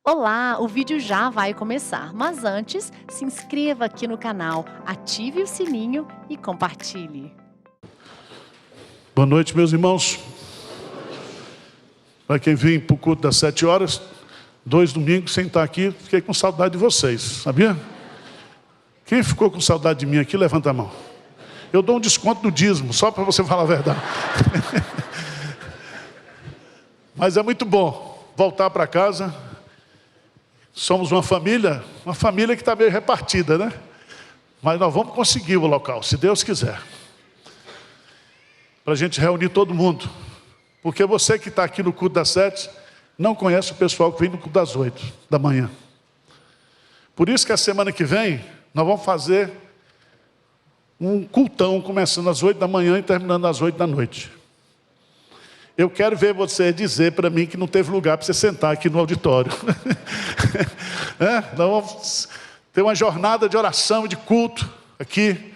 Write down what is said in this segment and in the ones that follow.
Olá, o vídeo já vai começar, mas antes, se inscreva aqui no canal, ative o sininho e compartilhe. Boa noite, meus irmãos. Para quem vem para o culto das 7 horas, 2 domingos sem estar aqui, fiquei com saudade de vocês, sabia? Quem ficou com saudade de mim aqui, levanta a mão. Eu dou um desconto do dízimo, só para você falar a verdade. Mas é muito bom voltar para casa. Somos uma família que está meio repartida, né? Mas nós vamos conseguir o local, se Deus quiser. Para a gente reunir todo mundo. Porque você que está aqui no culto das 7, não conhece o pessoal que vem no culto das 8 da manhã. Por isso que a semana que vem, nós vamos fazer um cultão, começando às 8 da manhã e terminando às 8 da noite. Eu quero ver você dizer para mim que não teve lugar para você sentar aqui no auditório. Nós vamos ter uma jornada de oração e de culto aqui,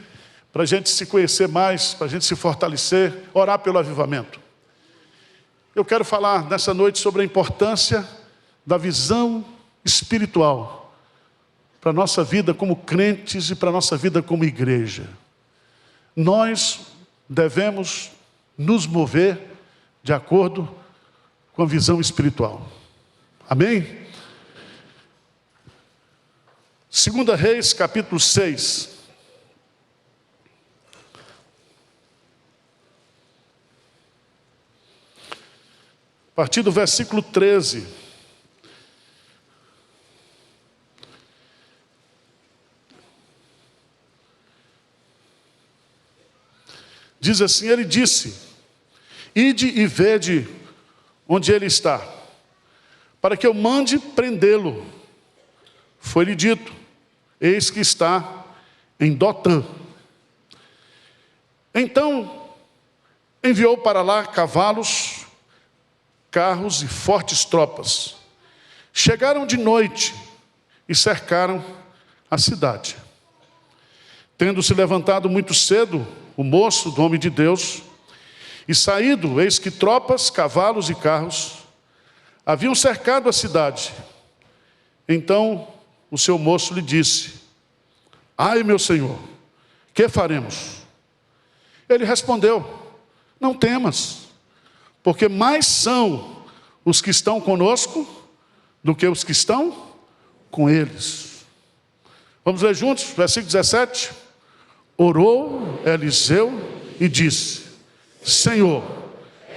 para a gente se conhecer mais, para a gente se fortalecer, orar pelo avivamento. Eu quero falar nessa noite sobre a importância da visão espiritual para a nossa vida como crentes e para a nossa vida como igreja. Nós devemos nos mover de acordo com a visão espiritual. Amém? 2 Reis, capítulo 6. A partir do versículo 13. Diz assim: ele disse: ide e vede onde ele está, para que eu mande prendê-lo. Foi-lhe dito: eis que está em Dotã. Então enviou para lá cavalos, carros e fortes tropas. Chegaram de noite e cercaram a cidade. Tendo se levantado muito cedo o moço do homem de Deus, e saído, eis que tropas, cavalos e carros haviam cercado a cidade. Então o seu moço lhe disse: ai, meu senhor, que faremos? Ele respondeu: não temas, porque mais são os que estão conosco do que os que estão com eles. Vamos ler juntos, versículo 17. Orou Eliseu e disse: Senhor,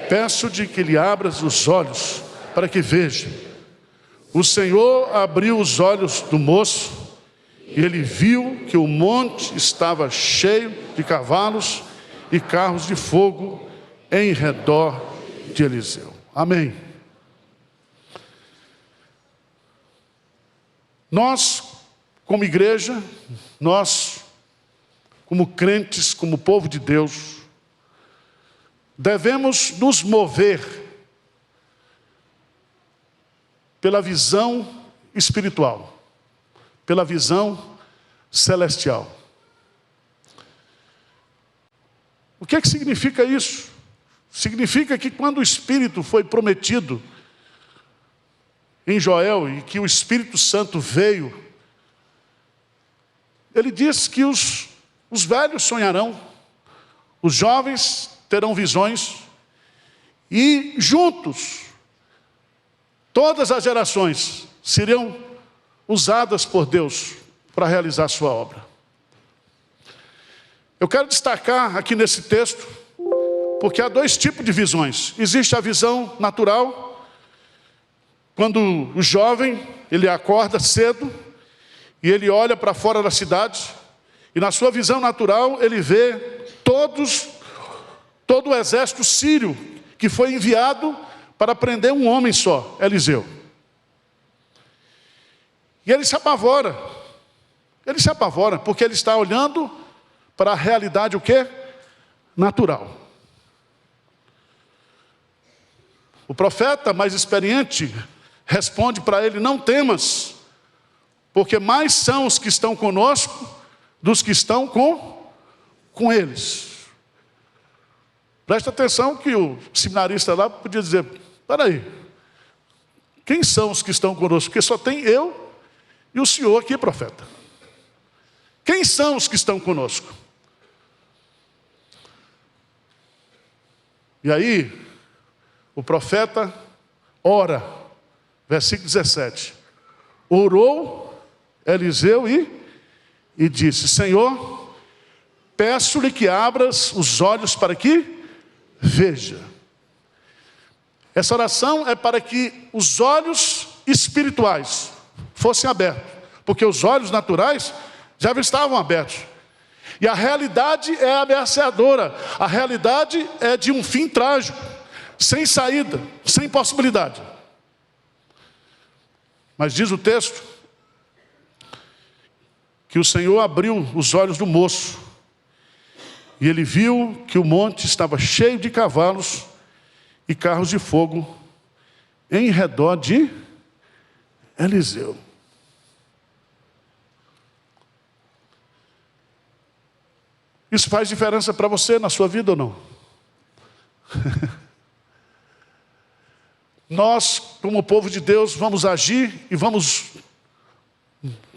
peço-te que lhe abras os olhos para que veja. O Senhor abriu os olhos do moço e ele viu que o monte estava cheio de cavalos e carros de fogo em redor de Eliseu. Amém. Nós, como igreja, nós, como crentes, como povo de Deus, devemos nos mover pela visão espiritual, pela visão celestial. O que significa isso? Significa que quando o Espírito foi prometido em Joel e que o Espírito Santo veio, ele diz que os velhos sonharão, os jovens terão visões, e juntos, todas as gerações seriam usadas por Deus para realizar a sua obra. Eu quero destacar aqui nesse texto, porque há 2 tipos de visões. Existe a visão natural, quando o jovem, ele acorda cedo, e ele olha para fora da cidade, e na sua visão natural, ele vê todo o exército sírio que foi enviado para prender um homem só, Eliseu. E ele se apavora. Ele se apavora porque ele está olhando para a realidade o quê? Natural. O profeta mais experiente responde para ele: não temas, porque mais são os que estão conosco dos que estão com eles. Presta atenção que o seminarista lá podia dizer: espera aí, o Quem são os que estão conosco? Porque só tem eu e o senhor aqui, profeta. Quem são os que estão conosco? E aí, o profeta ora, versículo 17. Orou Eliseu e disse: Senhor, peço-lhe que abras os olhos para que veja. Essa oração é para que os olhos espirituais fossem abertos, porque os olhos naturais já estavam abertos. E a realidade é ameaçadora, a realidade é de um fim trágico, sem saída, sem possibilidade. Mas diz o texto que o Senhor abriu os olhos do moço, e ele viu que o monte estava cheio de cavalos e carros de fogo em redor de Eliseu. Isso faz diferença para você na sua vida ou não? Nós, como povo de Deus, vamos agir e vamos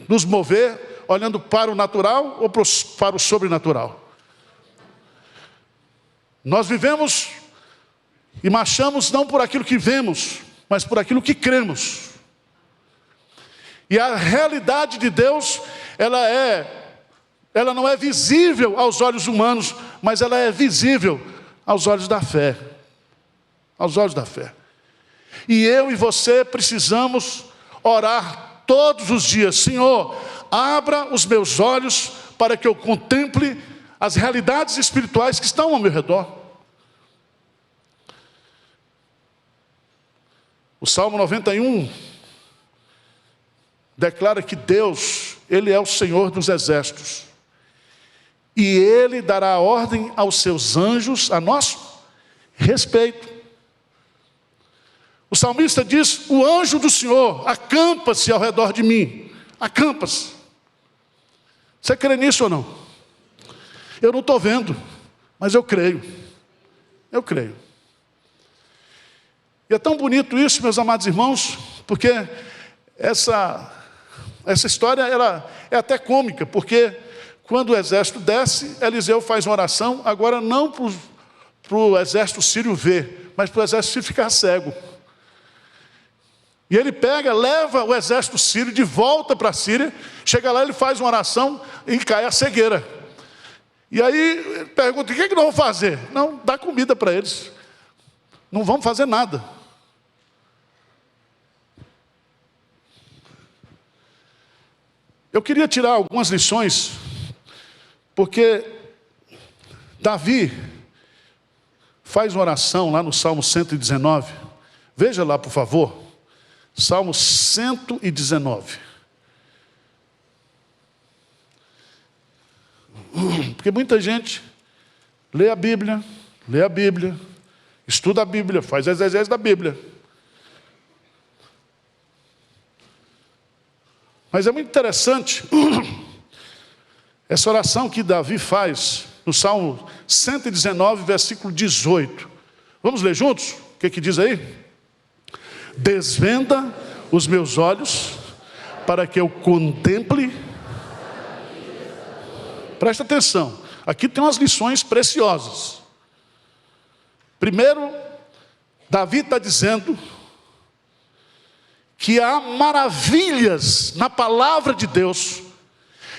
nos mover olhando para o natural ou para o sobrenatural? Nós vivemos e marchamos não por aquilo que vemos, mas por aquilo que cremos. E a realidade de Deus, ela não é visível aos olhos humanos, mas ela é visível aos olhos da fé. Aos olhos da fé. E eu e você precisamos orar todos os dias: Senhor, abra os meus olhos para que eu contemple as realidades espirituais que estão ao meu redor. O Salmo 91 declara que Deus, Ele é o Senhor dos exércitos. E Ele dará ordem aos seus anjos a nosso respeito. O salmista diz: o anjo do Senhor acampa-se ao redor de mim. Acampa-se. Você crê nisso ou não? Eu não estou vendo, mas eu creio. Eu creio. E é tão bonito isso, meus amados irmãos, porque essa história ela é até cômica, porque quando o exército desce, Eliseu faz uma oração, agora não para o exército sírio ver, mas para o exército sírio ficar cego. E ele leva o exército sírio de volta para a Síria, chega lá, ele faz uma oração e cai a cegueira. E aí ele pergunta: o que é que nós vamos fazer? Não, dá comida para eles. Não vamos fazer nada. Eu queria tirar algumas lições, porque Davi faz uma oração lá no Salmo 119. Veja lá, por favor. Salmo 119. Porque muita gente lê a Bíblia, estuda a Bíblia, faz exegese da Bíblia. Mas é muito interessante essa oração que Davi faz no Salmo 119, versículo 18. Vamos ler juntos? O que diz aí? Desvenda os meus olhos para que eu contemple. Presta atenção, aqui tem umas lições preciosas. Primeiro, Davi está dizendo que há maravilhas na palavra de Deus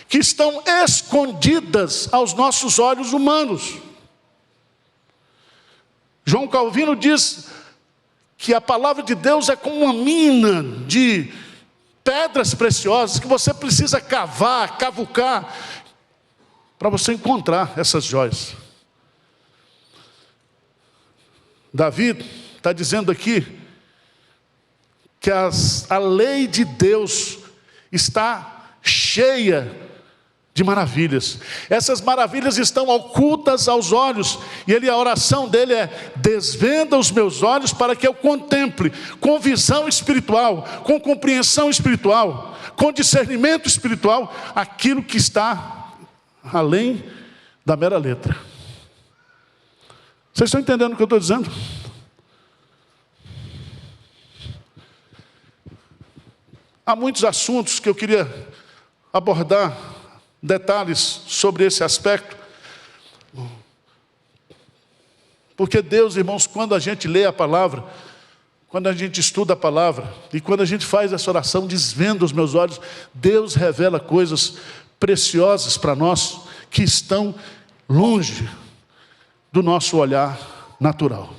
que estão escondidas aos nossos olhos humanos. João Calvino diz que a palavra de Deus é como uma mina de pedras preciosas que você precisa cavucar para você encontrar essas joias. Davi está dizendo aqui que a lei de Deus está cheia de maravilhas. Essas maravilhas estão ocultas aos olhos. E a oração dele é: desvenda os meus olhos para que eu contemple, com visão espiritual, com compreensão espiritual, com discernimento espiritual, aquilo que está além da mera letra. Vocês estão entendendo o que eu estou dizendo? Há muitos assuntos que eu queria abordar, detalhes sobre esse aspecto. Porque Deus, irmãos, quando a gente lê a palavra, quando a gente estuda a palavra, e quando a gente faz essa oração, desvenda os meus olhos, Deus revela coisas preciosas para nós, que estão longe do nosso olhar natural.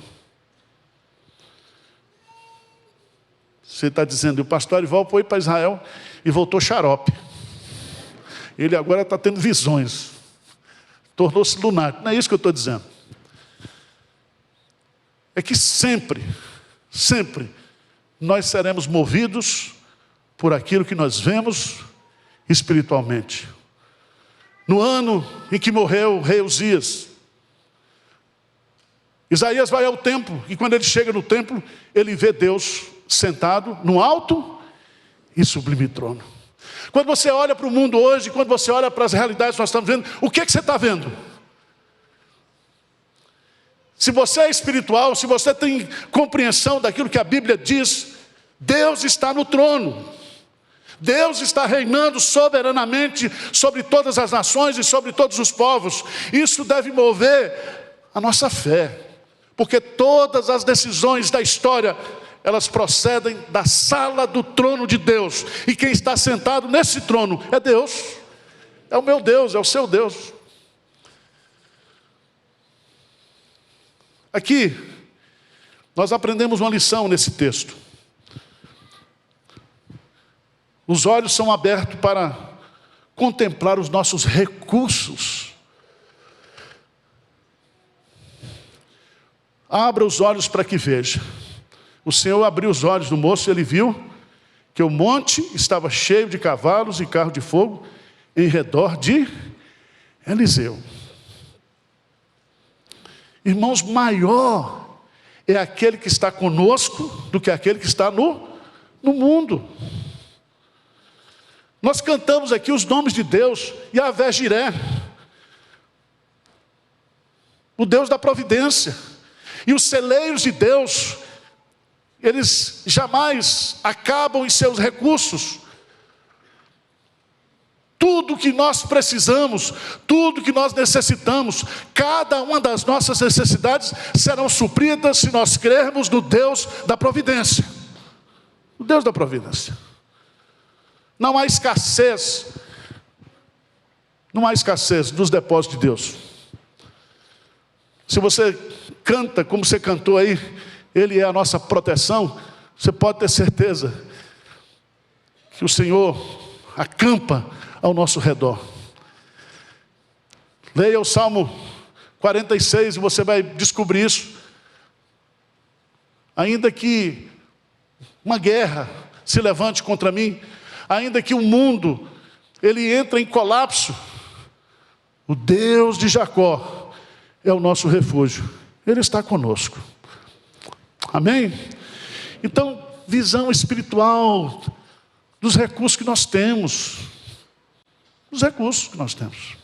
Você está dizendo, o pastor Arival foi para Israel e voltou xarope. Ele agora está tendo visões. Tornou-se lunático. Não é isso que eu estou dizendo. É que sempre, nós seremos movidos por aquilo que nós vemos espiritualmente. No ano em que morreu o rei Uzias, Isaías vai ao templo, e quando ele chega no templo, ele vê Deus sentado no alto e sublime trono. Quando você olha para o mundo hoje, quando você olha para as realidades que nós estamos vendo, o que você está vendo? Se você é espiritual, se você tem compreensão daquilo que a Bíblia diz, Deus está no trono. Deus está reinando soberanamente sobre todas as nações e sobre todos os povos. Isso deve mover a nossa fé, porque todas as decisões da história, elas procedem da sala do trono de Deus. E quem está sentado nesse trono é Deus. É o meu Deus, é o seu Deus. Aqui, nós aprendemos uma lição nesse texto. Os olhos são abertos para contemplar os nossos recursos. Abra os olhos para que veja. O Senhor abriu os olhos do moço e ele viu que o monte estava cheio de cavalos e carros de fogo em redor de Eliseu. Irmãos, maior é aquele que está conosco do que aquele que está no mundo. Nós cantamos aqui os nomes de Deus, Yahvé Jiré, o Deus da providência. E os celeiros de Deus, eles jamais acabam em seus recursos. Tudo que nós precisamos, tudo que nós necessitamos, cada uma das nossas necessidades serão supridas se nós crermos no Deus da providência. O Deus da providência. Não há escassez dos depósitos de Deus. Se você canta como você cantou aí, Ele é a nossa proteção, você pode ter certeza que o Senhor acampa ao nosso redor. Leia o Salmo 46 e você vai descobrir isso. Ainda que uma guerra se levante contra mim, ainda que o mundo ele entre em colapso, o Deus de Jacó é o nosso refúgio. Ele está conosco. Amém? Então, visão espiritual dos recursos que nós temos. Dos recursos que nós temos.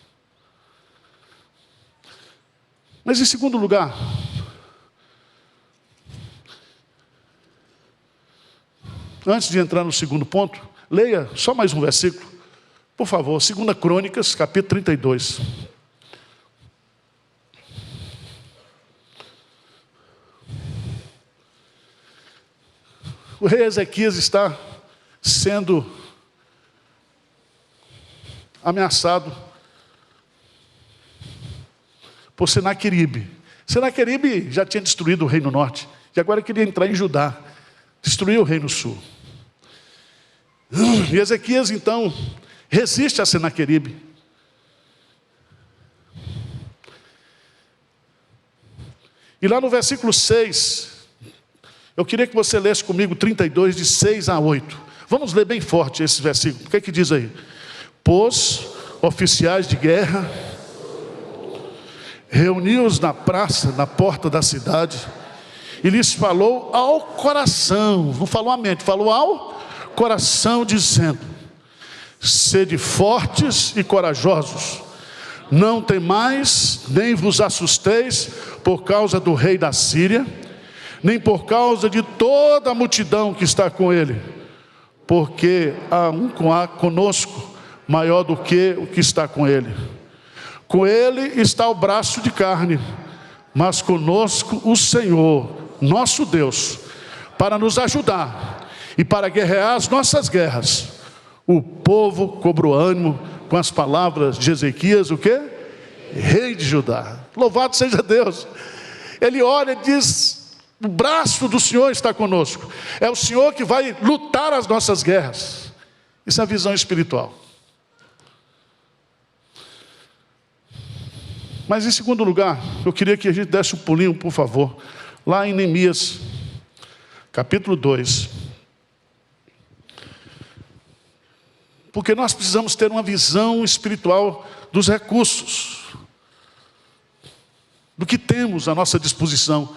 Mas em segundo lugar, antes de entrar no segundo ponto, leia só mais um versículo, por favor, 2 Crônicas, capítulo 32. O rei Ezequias está sendo ameaçado por Senaqueribe. Senaqueribe já tinha destruído o reino norte, e agora queria entrar em Judá, destruir o reino sul. E Ezequias então resiste a Senaqueribe. E lá no versículo 6, eu queria que você lesse comigo 32, de 6 a 8. Vamos ler bem forte esse versículo. O que é que diz aí? Pôs oficiais de guerra, reuniu-os na praça, na porta da cidade, e lhes falou ao coração, não falou à mente, falou ao coração, dizendo: sede fortes e corajosos, não temais, nem vos assusteis por causa do rei da Síria, nem por causa de toda a multidão que está com ele, porque há um conosco maior do que o que está com ele. Com ele está o braço de carne, mas conosco o Senhor, nosso Deus, para nos ajudar e para guerrear as nossas guerras. O povo cobrou ânimo com as palavras de Ezequias, o quê? Rei de Judá. Louvado seja Deus. Ele olha e diz: o braço do Senhor está conosco. É o Senhor que vai lutar as nossas guerras. Isso é a visão espiritual. Mas em segundo lugar, eu queria que a gente desse um pulinho, por favor, lá em Neemias, capítulo 2. Porque nós precisamos ter uma visão espiritual dos recursos, do que temos à nossa disposição,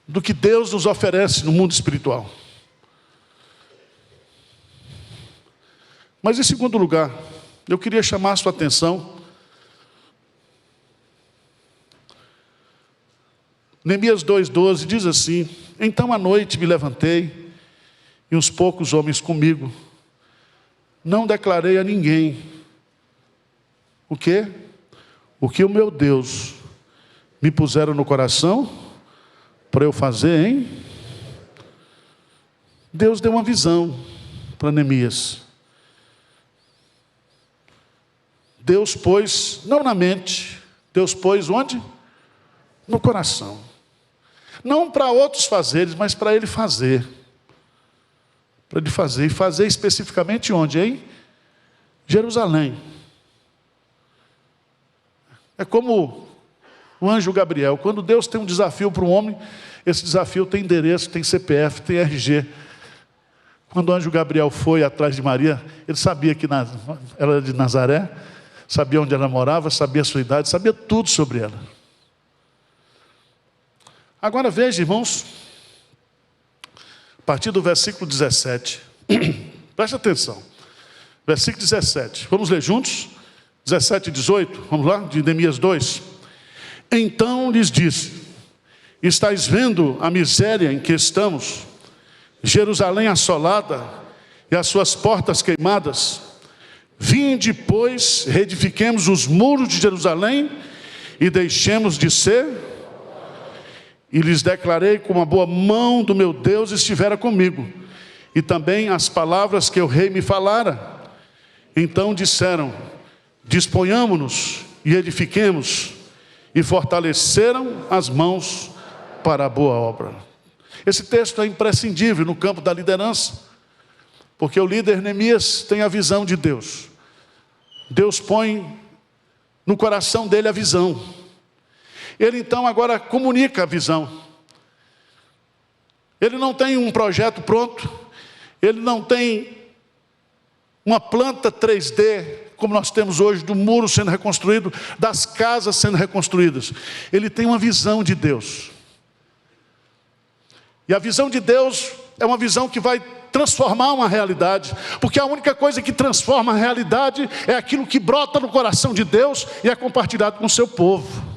do que Deus nos oferece no mundo espiritual. Mas em segundo lugar, eu queria chamar a sua atenção. Neemias 2,12 diz assim: então à noite me levantei, e uns poucos homens comigo. Não declarei a ninguém o quê? O que o meu Deus me puseram no coração para eu fazer, hein? Deus deu uma visão para Neemias. Deus pôs, não na mente, Deus pôs onde? No coração. Não para outros fazeres, mas para ele fazer. Para ele fazer, e fazer especificamente onde, hein? Jerusalém. É como o anjo Gabriel. Quando Deus tem um desafio para um homem, esse desafio tem endereço, tem CPF, tem RG. Quando o anjo Gabriel foi atrás de Maria, ele sabia que ela era de Nazaré, sabia onde ela morava, sabia a sua idade, sabia tudo sobre ela. Agora veja, irmãos, a partir do versículo 17, preste atenção, versículo 17, vamos ler juntos, 17 e 18, vamos lá, de Neemias 2. Então lhes disse: estáis vendo a miséria em que estamos, Jerusalém assolada e as suas portas queimadas? Vinde, pois, reedifiquemos os muros de Jerusalém e deixemos de ser. E lhes declarei como a boa mão do meu Deus estivera comigo, e também as palavras que o rei me falara. Então disseram: disponhamo-nos e edifiquemos, e fortaleceram as mãos para a boa obra. Esse texto é imprescindível no campo da liderança, porque o líder Neemias tem a visão de Deus. Deus põe no coração dele a visão. Ele então agora comunica a visão. Ele não tem um projeto pronto, ele não tem uma planta 3D, como nós temos hoje, do muro sendo reconstruído, das casas sendo reconstruídas. Ele tem uma visão de Deus. E a visão de Deus é uma visão que vai transformar uma realidade, porque a única coisa que transforma a realidade é aquilo que brota no coração de Deus e é compartilhado com o seu povo.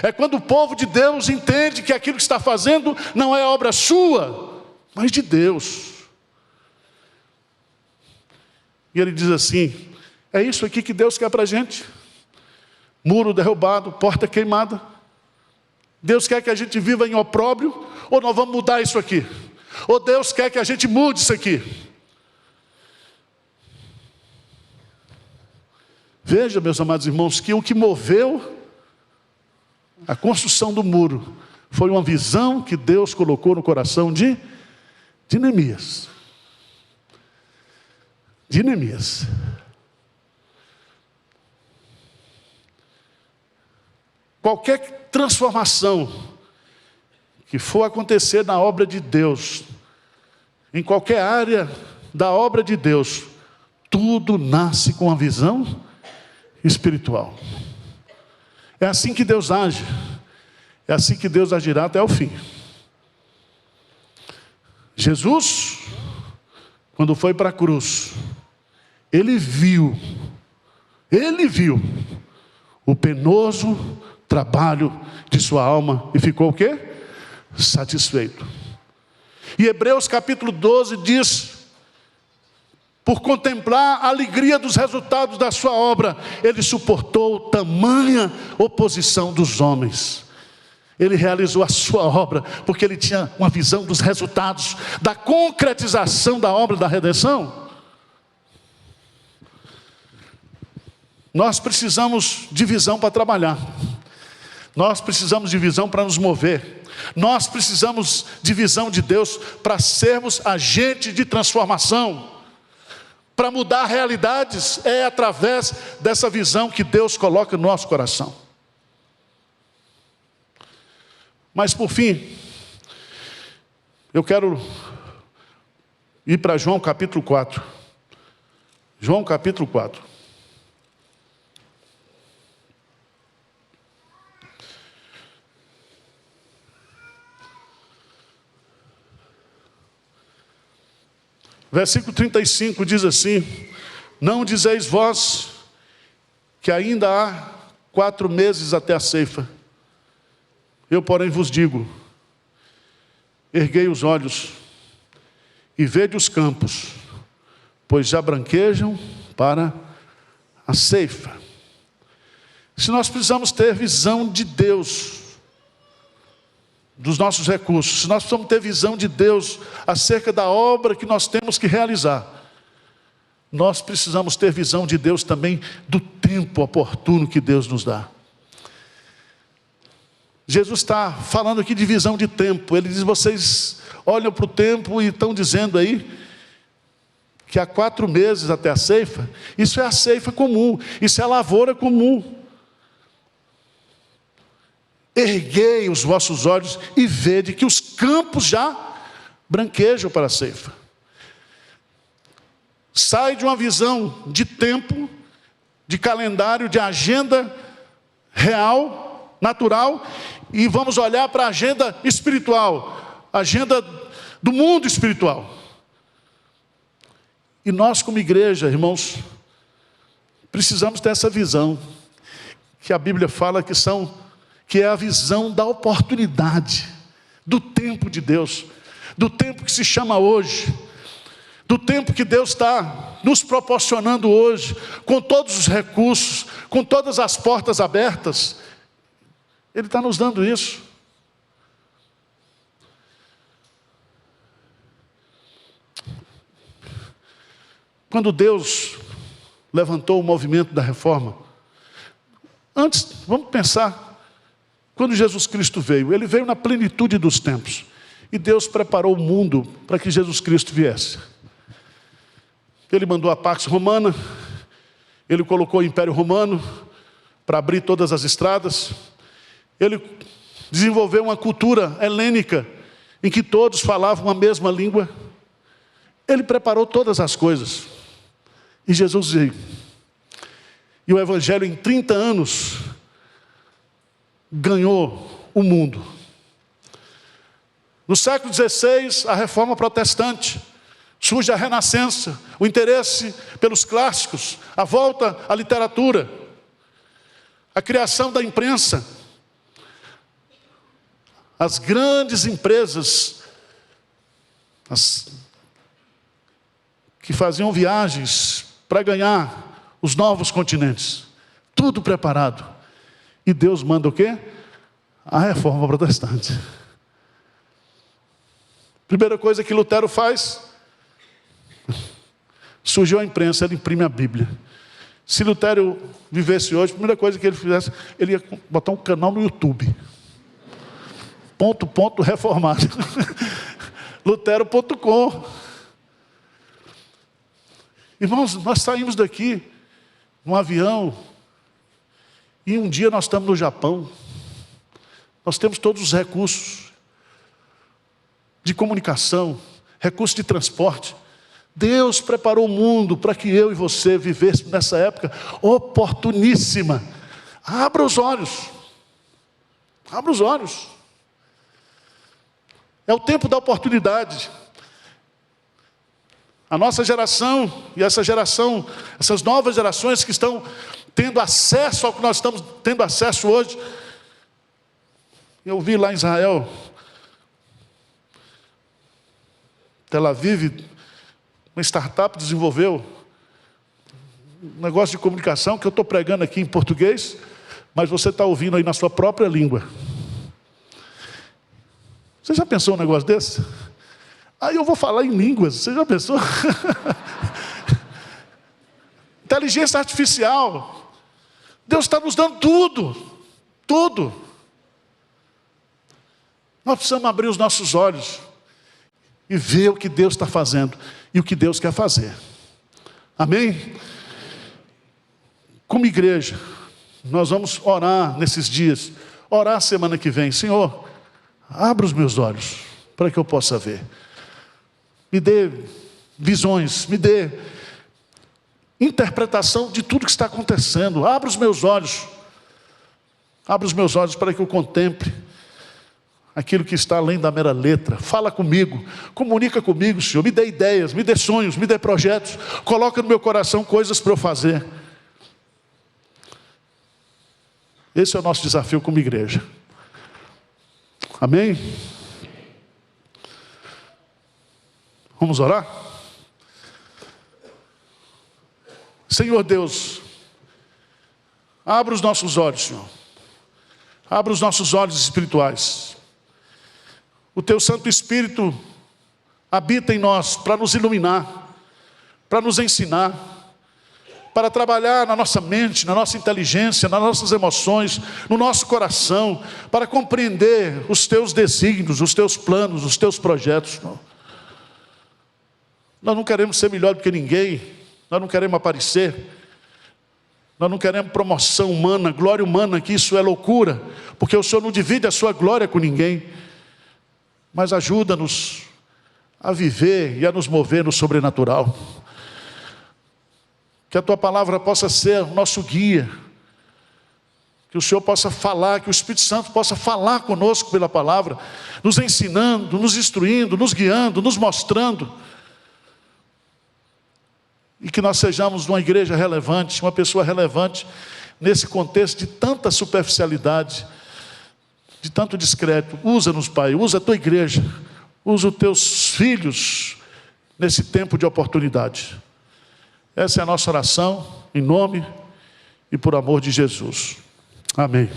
É quando o povo de Deus entende que aquilo que está fazendo não é obra sua, mas de Deus. E ele diz assim: é isso aqui que Deus quer para a gente. Muro derrubado, porta queimada. Deus quer que a gente viva em opróbrio, ou nós vamos mudar isso aqui? Ou Deus quer que a gente mude isso aqui? Veja, meus amados irmãos, que o que moveu a construção do muro foi uma visão que Deus colocou no coração de Neemias. De Neemias. Qualquer transformação que for acontecer na obra de Deus, em qualquer área da obra de Deus, tudo nasce com a visão espiritual. É assim que Deus age. É assim que Deus agirá até o fim. Jesus, quando foi para a cruz, ele viu o penoso trabalho de sua alma e ficou o quê? Satisfeito. E Hebreus capítulo 12 diz por contemplar a alegria dos resultados da sua obra, ele suportou tamanha oposição dos homens. Ele realizou a sua obra, porque ele tinha uma visão dos resultados, da concretização da obra da redenção. Nós precisamos de visão para trabalhar. Nós precisamos de visão para nos mover. Nós precisamos de visão de Deus para sermos agentes de transformação. Para mudar realidades, é através dessa visão que Deus coloca no nosso coração. Mas por fim, eu quero ir para João capítulo 4. João capítulo 4. Versículo 35 diz assim: não dizeis vós que ainda há 4 meses até a ceifa? Eu, porém, vos digo: erguei os olhos e vede os campos, pois já branquejam para a ceifa. Se nós precisamos ter visão de Deus, dos nossos recursos, se nós precisamos ter visão de Deus acerca da obra que nós temos que realizar, nós precisamos ter visão de Deus também do tempo oportuno que Deus nos dá. Jesus está falando aqui de visão de tempo. Ele diz: vocês olham para o tempo e estão dizendo aí que há 4 meses até a ceifa. Isso é a ceifa comum, isso é a lavoura comum. Erguei os vossos olhos e vede que os campos já branquejam para a ceifa. Sai de uma visão de tempo, de calendário, de agenda real, natural, e vamos olhar para a agenda espiritual, agenda do mundo espiritual. E nós, como igreja, irmãos, precisamos ter essa visão, que a Bíblia fala que é a visão da oportunidade, do tempo de Deus, do tempo que se chama hoje, do tempo que Deus está nos proporcionando hoje, com todos os recursos, com todas as portas abertas. Ele está nos dando isso. Quando Deus levantou o movimento da reforma, antes, vamos pensar, quando Jesus Cristo veio, ele veio na plenitude dos tempos. E Deus preparou o mundo para que Jesus Cristo viesse. Ele mandou a Pax Romana, ele colocou o Império Romano para abrir todas as estradas. Ele desenvolveu uma cultura helênica, em que todos falavam a mesma língua. Ele preparou todas as coisas. E Jesus veio. E o Evangelho, em 30 anos, ganhou o mundo. No século XVI, a reforma protestante, surge a renascença, o interesse pelos clássicos, a volta à literatura, a criação da imprensa, as grandes empresas, que faziam viagens para ganhar os novos continentes, tudo preparado. E Deus manda o quê? A reforma protestante. Primeira coisa que Lutero faz, surgiu a imprensa, ele imprime a Bíblia. Se Lutero vivesse hoje, a primeira coisa que ele fizesse, ele ia botar um canal no YouTube. Ponto reformado. Lutero.com. Irmãos, nós saímos daqui num avião e um dia nós estamos no Japão. Nós temos todos os recursos de comunicação, recursos de transporte. Deus preparou o mundo para que eu e você vivêssemos nessa época oportuníssima. Abra os olhos. Abra os olhos. É o tempo da oportunidade. A nossa geração e essa geração, essas novas gerações que estão tendo acesso ao que nós estamos tendo acesso hoje. Eu vi lá em Israel, Tel Aviv, uma startup desenvolveu um negócio de comunicação que eu estou pregando aqui em português, mas você está ouvindo aí na sua própria língua. Você já pensou um negócio desse? Aí eu vou falar em línguas, você já pensou? Inteligência artificial. Deus está nos dando tudo, tudo. Nós precisamos abrir os nossos olhos e ver o que Deus está fazendo e o que Deus quer fazer. Amém? Como igreja, nós vamos orar nesses dias, orar semana que vem. Senhor, abra os meus olhos para que eu possa ver. Me dê visões, me dê interpretação de tudo que está acontecendo. Abra os meus olhos. Abra os meus olhos para que eu contemple aquilo que está além da mera letra. Fala comigo, comunica comigo, Senhor. Me dê ideias, me dê sonhos, me dê projetos. Coloca no meu coração coisas para eu fazer. Esse é o nosso desafio como igreja. Amém? Vamos orar? Senhor Deus, abra os nossos olhos, Senhor. Abra os nossos olhos espirituais. O Teu Santo Espírito habita em nós para nos iluminar, para nos ensinar, para trabalhar na nossa mente, na nossa inteligência, nas nossas emoções, no nosso coração, para compreender os Teus desígnios, os Teus planos, os Teus projetos, Senhor. Nós não queremos ser melhor do que ninguém, nós não queremos aparecer, nós não queremos promoção humana, glória humana, que isso é loucura, porque o Senhor não divide a sua glória com ninguém, mas ajuda-nos a viver e a nos mover no sobrenatural. Que a Tua palavra possa ser o nosso guia, que o Senhor possa falar, que o Espírito Santo possa falar conosco pela palavra, nos ensinando, nos instruindo, nos guiando, nos mostrando, e que nós sejamos uma igreja relevante, uma pessoa relevante, nesse contexto de tanta superficialidade, de tanto descrédito. Usa-nos, Pai, usa a Tua igreja, usa os Teus filhos, nesse tempo de oportunidade. Essa é a nossa oração, em nome e por amor de Jesus. Amém.